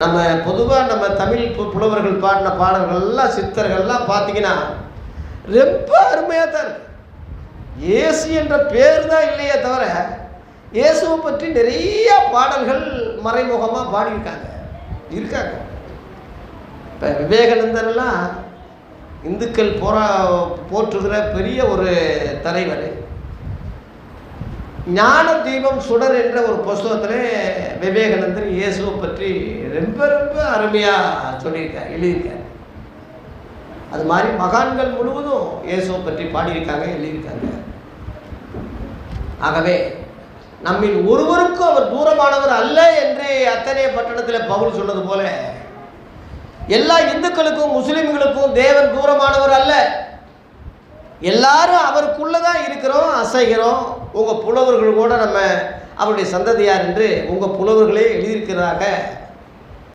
நம்ம பொதுவாக நம்ம தமிழ் புலவர்கள் பாடின பாடல்கள்லாம் சித்தர்கள்லாம் பார்த்தீங்கன்னா ரொம்ப அருமையாக தான் இருக்கு. இயேசு என்ற பேர் தான் இல்லையே தவிர இயேசுவை பற்றி நிறைய பாடல்கள் மறைமுகமாக பாடியிருக்காங்க இருக்காங்க. இப்போ விவேகானந்தர்லாம் இந்துக்கள் போற்றுகிற பெரிய ஒரு தலைவர். ஞான தீபம் சுடர் என்ற ஒரு புஸ்தகத்தில் விவேகானந்தர் இயேசுவை பற்றி ரொம்ப ரொம்ப அருமையாக சொல்லியிருக்கார், எழுதியிருக்கார். அது மாதிரி மகான்கள் முழுவதும் இயேசுவை பற்றி பாடியிருக்காங்க, எழுதியிருக்காங்க. ஆகவே நம்மில் ஒருவருக்கும் அவர் தூரமானவர் அல்ல என்று அத்தனைய பட்டணத்தில் பவுல் சொன்னது போல எல்லா இந்துக்களுக்கும் முஸ்லிம்களுக்கும் தேவன் தூரமானவர் அல்ல. எல்லாரும் அவருக்குள்ளதான் இருக்கிறோம், அசைகிறோம். உங்கள் புலவர்கள் கூட நம்ம அவருடைய சந்ததியார் என்று உங்கள் புலவர்களே எழுதியிருக்கிறாங்க.